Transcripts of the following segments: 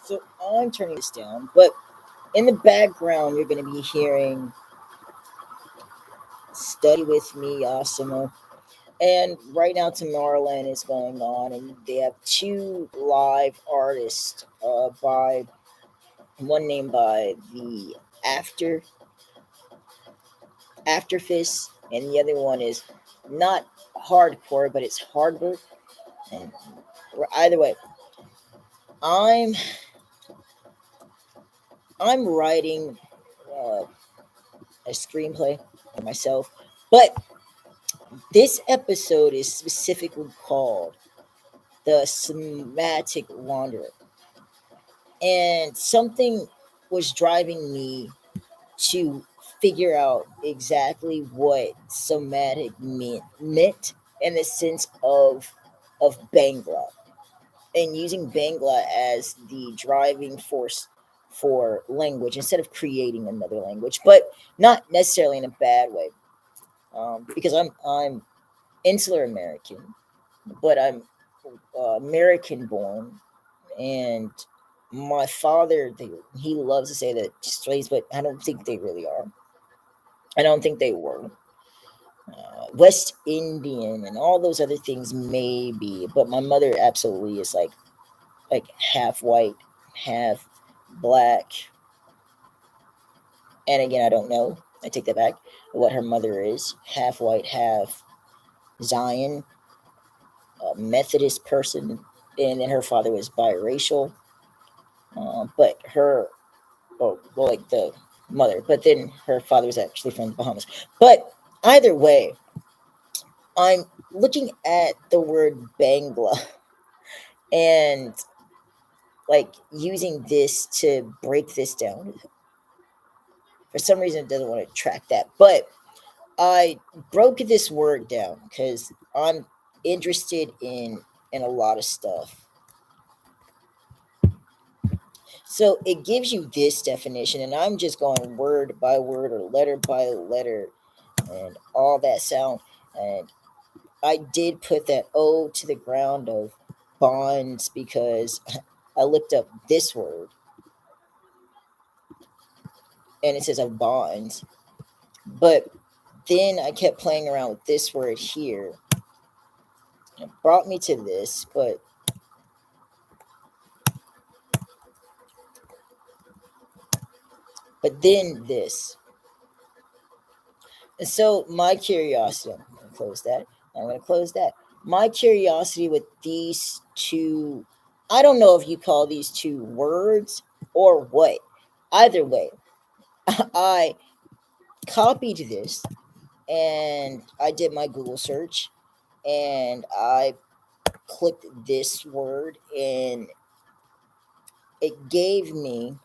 So I'm turning this down, but in the background, you're going to be hearing Study With Me, Asimo. And right now, Tomorrowland is going on, and they have two live artists by one named by the After Afterfist, and the other one is not hardcore, but it's hard work. And either way, I'm I'm writing uh, a screenplay for myself, but this episode is specifically called "The Somatic Wanderer," and something was driving me to figure out exactly what somatic meant in the sense of Bangla, and using Bangla as the driving force for language instead of creating another language, but not necessarily in a bad way, because I'm insular American, but I'm American born, and my father, he loves to say that slaves, but I don't think they really are. I don't think they were. West Indian and all those other things, maybe, but my mother absolutely is like half white, half black. And again, I don't know. I take that back. What her mother is, half white, half Zion, a Methodist person, and then her father was biracial. But her, well, like the mother, but then her father was actually from the Bahamas. But either way, I'm looking at the word Bangla and like using this to break this down. For some reason, it doesn't want to track that, but I broke this word down because I'm interested in a lot of stuff. So it gives you this definition, and I'm just going word by word or letter by letter and all that sound. And I did put that O to the ground of bonds because I looked up this word and it says of bonds. But then I kept playing around with this word here. It brought me to this, but then this. And so my curiosity, I'm going to close that. I'm going to close that. My curiosity with these two, I don't know if you call these two words or what. Either way, I copied this and I did my Google search and I clicked this word and it gave me,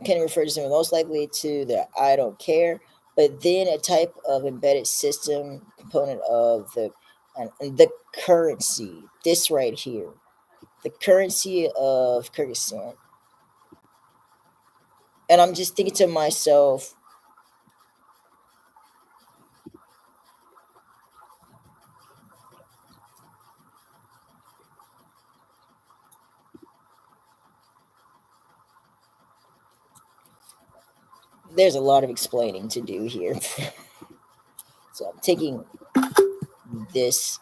can refer to something most likely to the I don't care, but then a type of embedded system component of and the currency, this right here, the currency of Kyrgyzstan. And I'm just thinking to myself, there's a lot of explaining to do here. So I'm taking this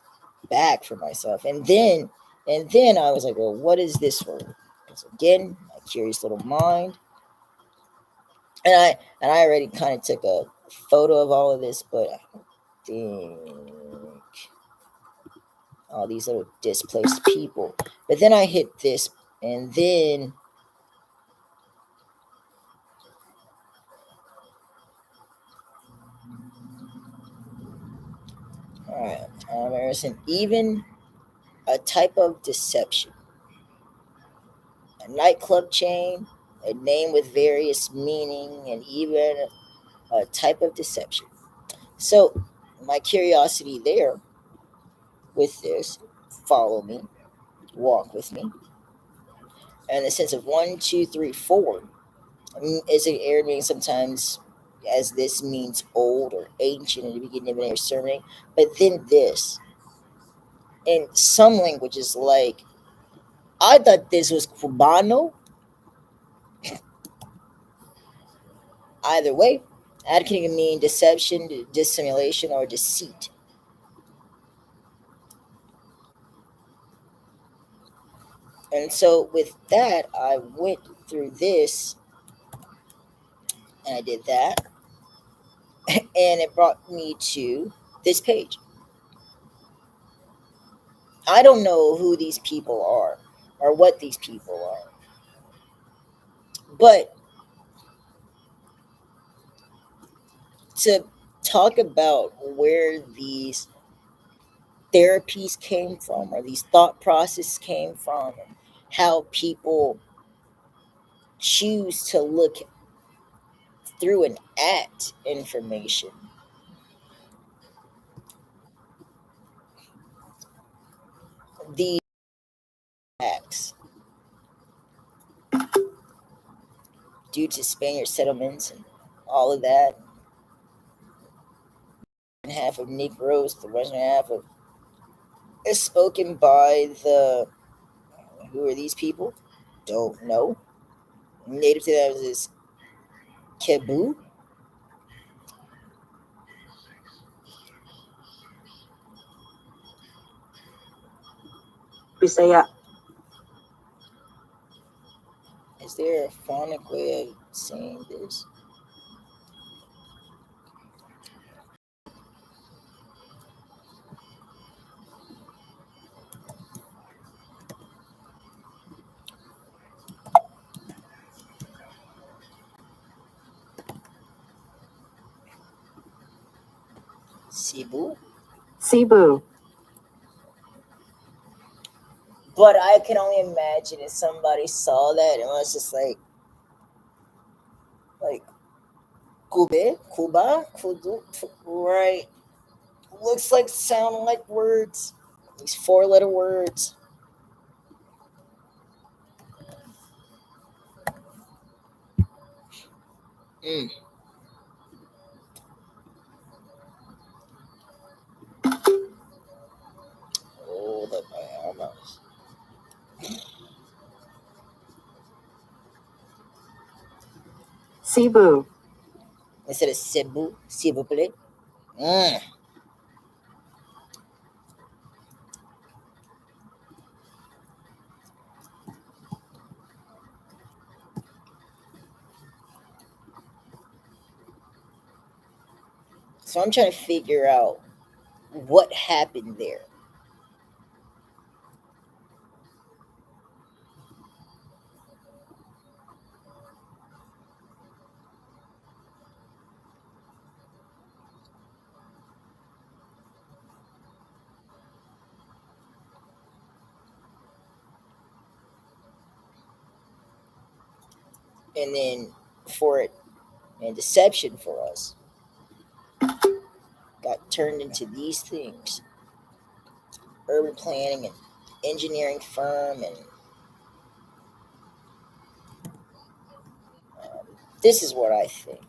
back for myself. And then I was like, well, what is this word? Because again, my curious little mind. And I already kind of took a photo of all of this, but I think all these little displaced people. But then I hit this, and then all right, Harrison, even a type of deception, a nightclub chain, a name with various meaning, and even a type of deception. So my curiosity there with this, follow me, walk with me, and the sense of one, two, three, four. Is it air meaning sometimes as this means old or ancient in the beginning of their surname. But then this, in some languages, like I thought this was Cubano. Either way, that can mean deception, dissimulation, or deceit. And so with that, I went through this and I did that, and it brought me to this page. I don't know who these people are or what these people are, but to talk about where these therapies came from or these thought processes came from and how people choose to look through and at information, these acts due to Spaniard settlements and all of that, and half of Negroes, the western half of is spoken by the who are these people? Don't know. Native to that is Cebu. Bisaya. Is there a phonic way of saying this? Cebu? Cebu. But I can only imagine if somebody saw that and was just like Cuba, right? Looks like sound like words. These four-letter words. Mm. Oh, the Bahamas. Cebu. Instead of Cebu, Cebu play. Mm. So I'm trying to figure out what happened there. And then for it and deception for us got turned into these things: urban planning and engineering firm, and this is what I think.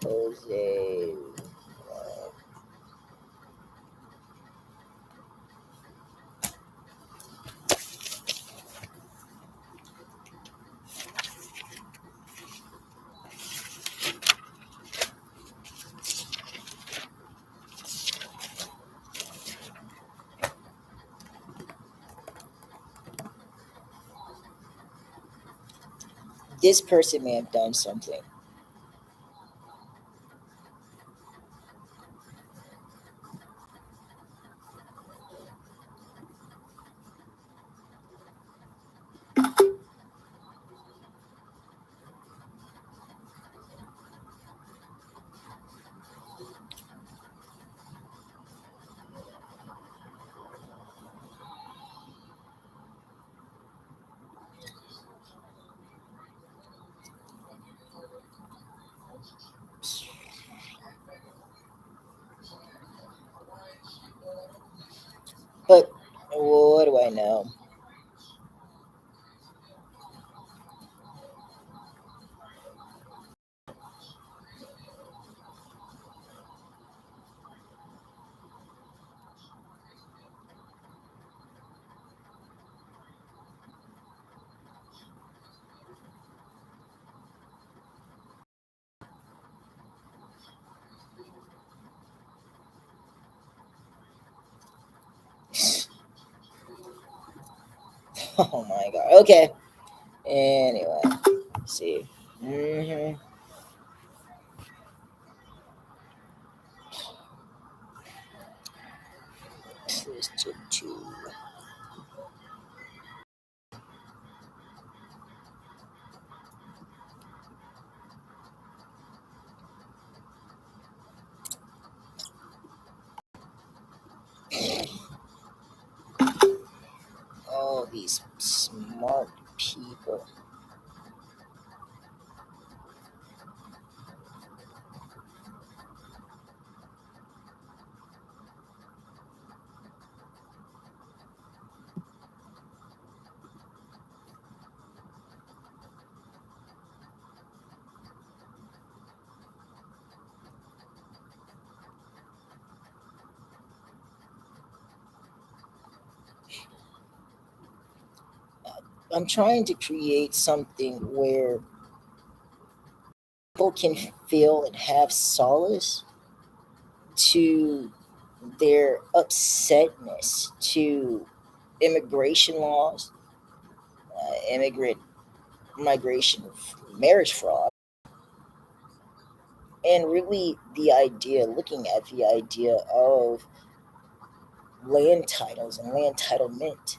Jose, uh, this person may have done something. But what do I know? Oh my god. Okay. Anyway, let's see. hmm Twisted two. All these smart people. I'm trying to create something where people can feel and have solace to their upsetness to immigration laws, immigrant migration, marriage fraud, and really the idea, looking at the idea of land titles and land titlement.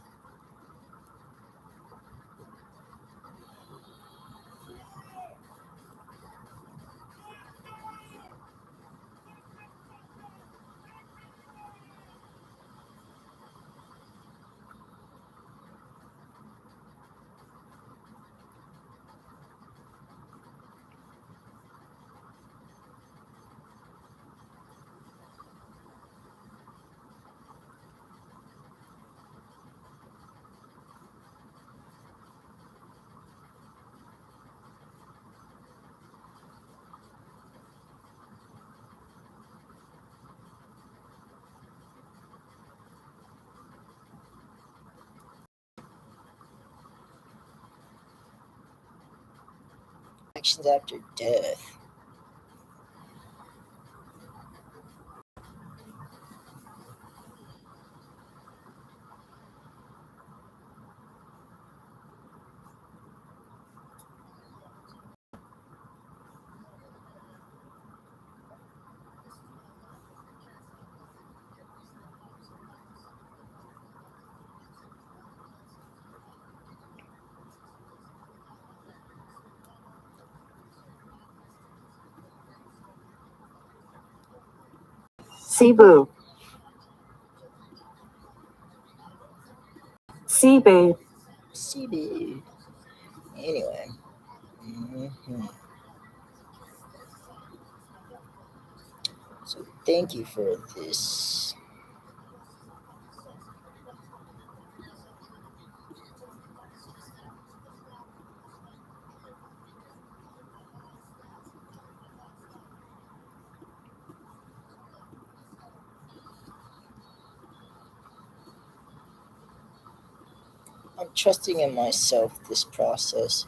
Actions after death. Cebu, Cebu, CB. Anyway. hmm So thank you for this. I'm trusting in myself this process.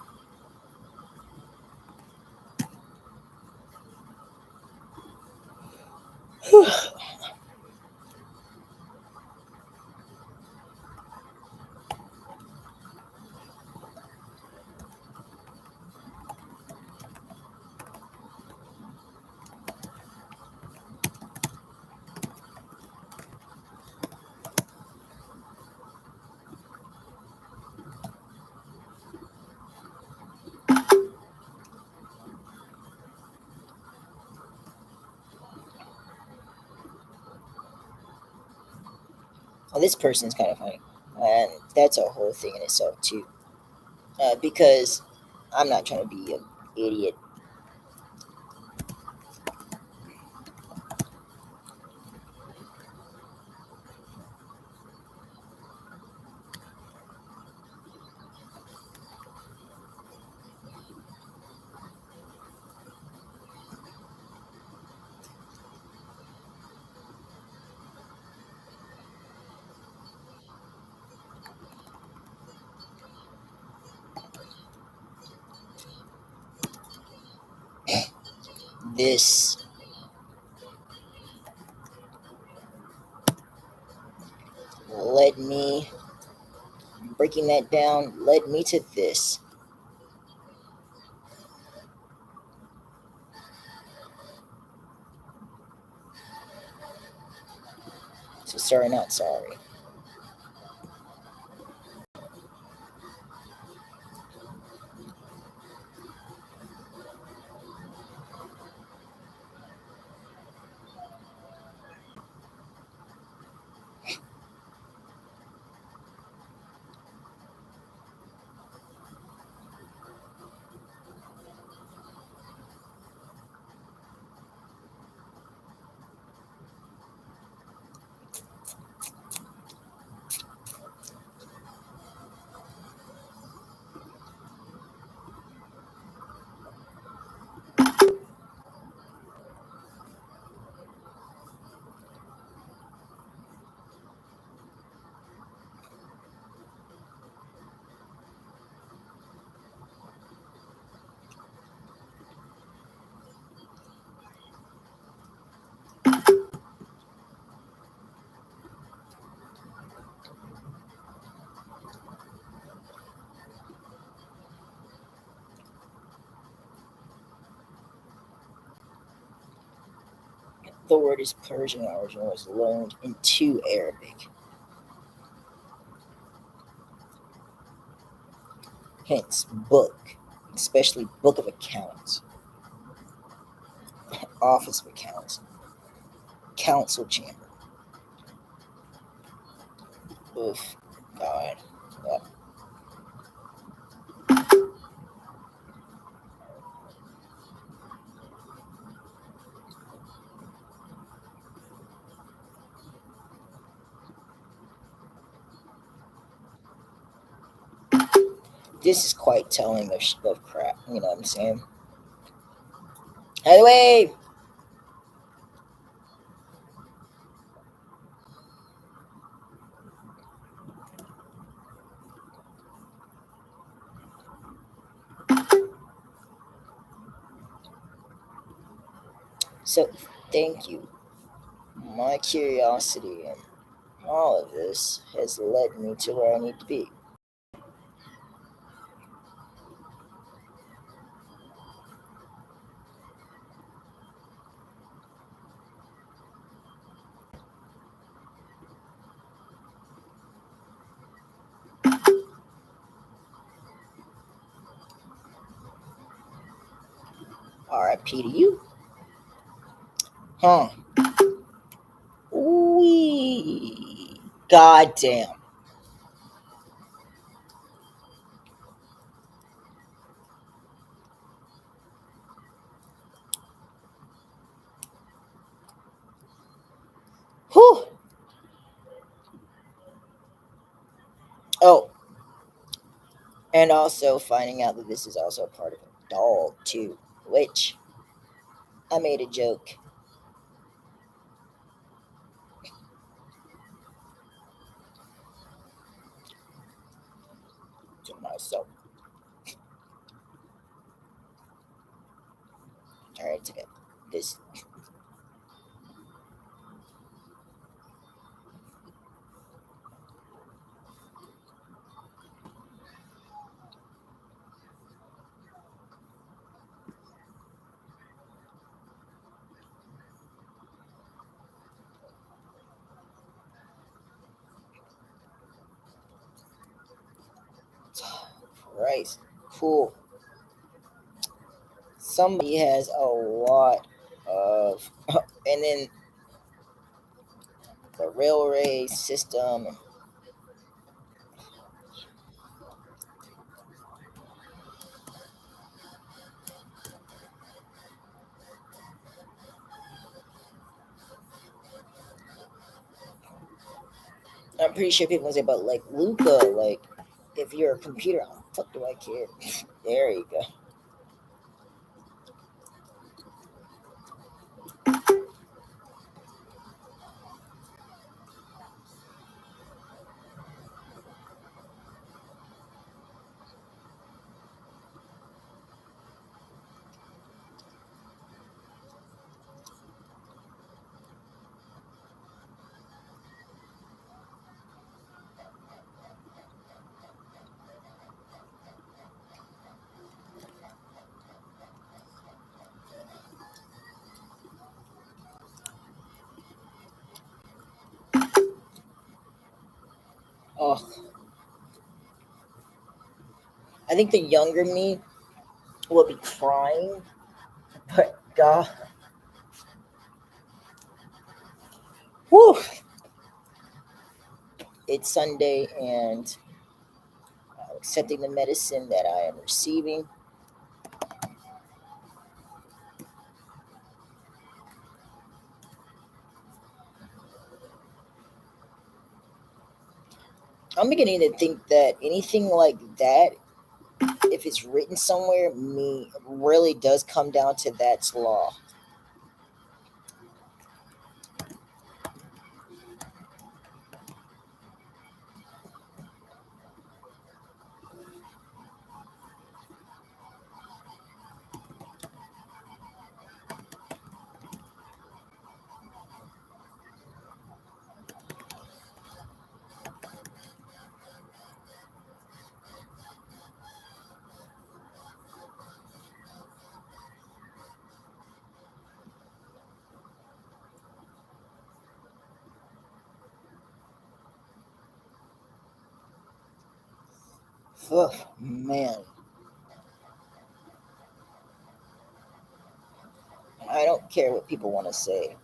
Well, this person's kind of funny, and that's a whole thing in itself too. Because I'm not trying to be an idiot. This led me breaking that down led me to this. So sorry, not sorry. The word is Persian origin, was loaned into Arabic. Hence, book, especially book of accounts, office of accounts, council chamber. Oof, God. Yep. This is quite telling of crap. You know what I'm saying? Anyway, so thank you. My curiosity and all of this has led me to where I need to be. R.I.P. to you. Huh. Ooh. God damn. Whew. Oh, and also finding out that this is also part of a dog too, which I made a joke to myself. All right, to get this. Christ, cool. Somebody has a lot of, and then the railway system. I'm pretty sure people say about like Luca, like if you're a computer, oh, fuck do I care? There you go. Oh, I think the younger me will be crying, but God, whew, it's Sunday and I'm accepting the medicine that I am receiving. I'm beginning to think that anything like that, if it's written somewhere, me really does come down to that's law. Ugh, man, I don't care what people want to say.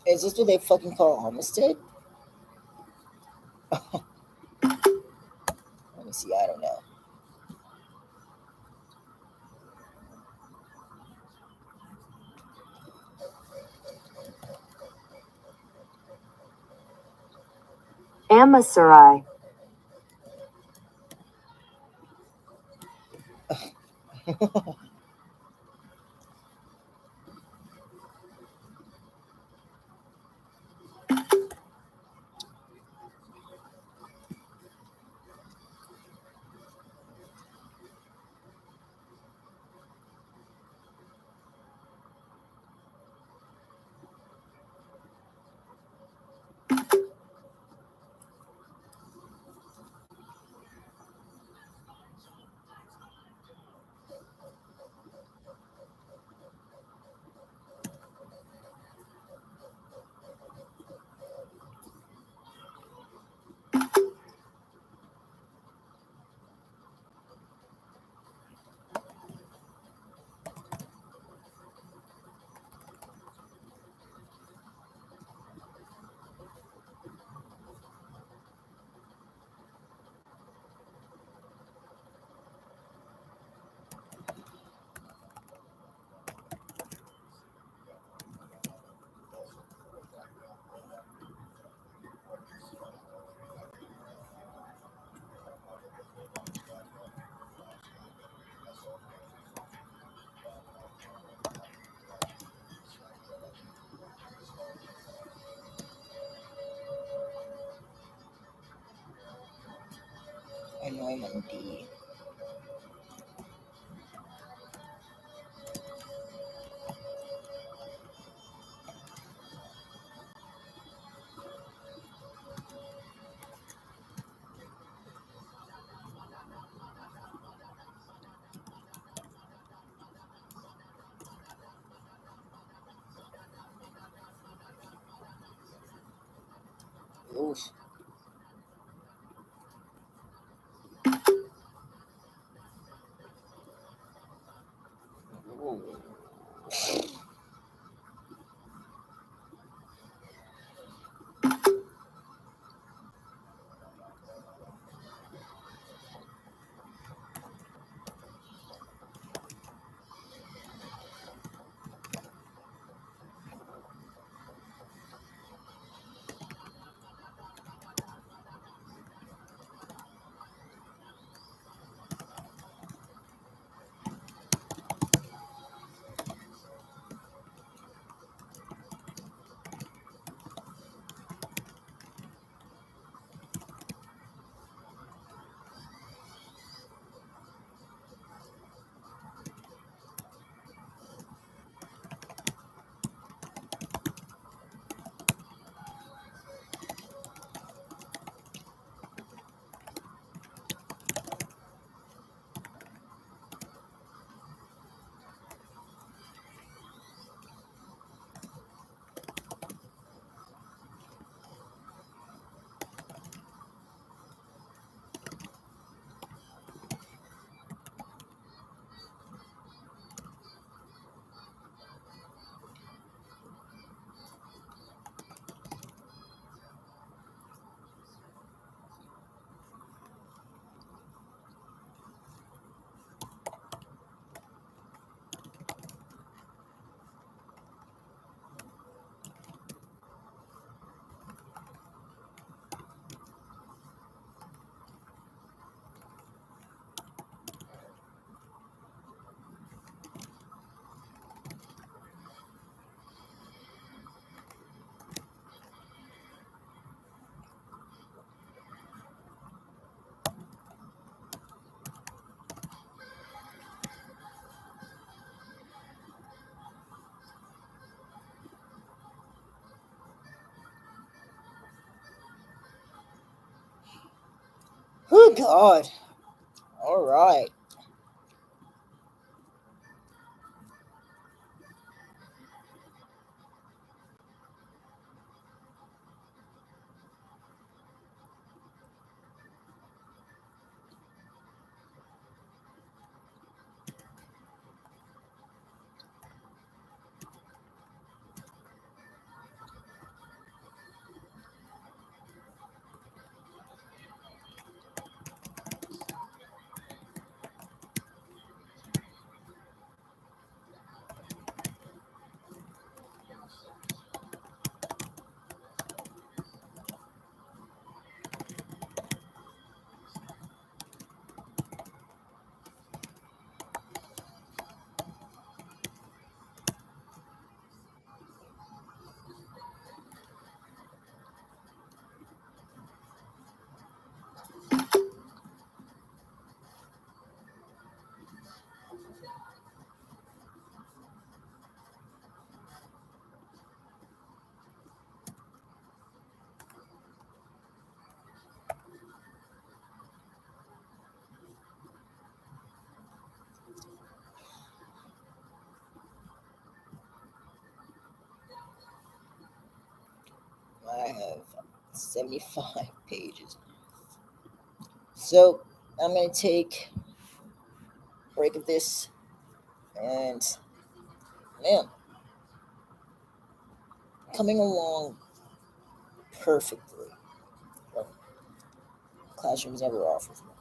Is this what they fucking call homestead? Let me see. I don't know. Amasarai. I know I'm on D. Oof. Oh God. All right. I have 75 pages. So I'm going to take a break of this, and man, coming along perfectly. Well, classrooms never offers more.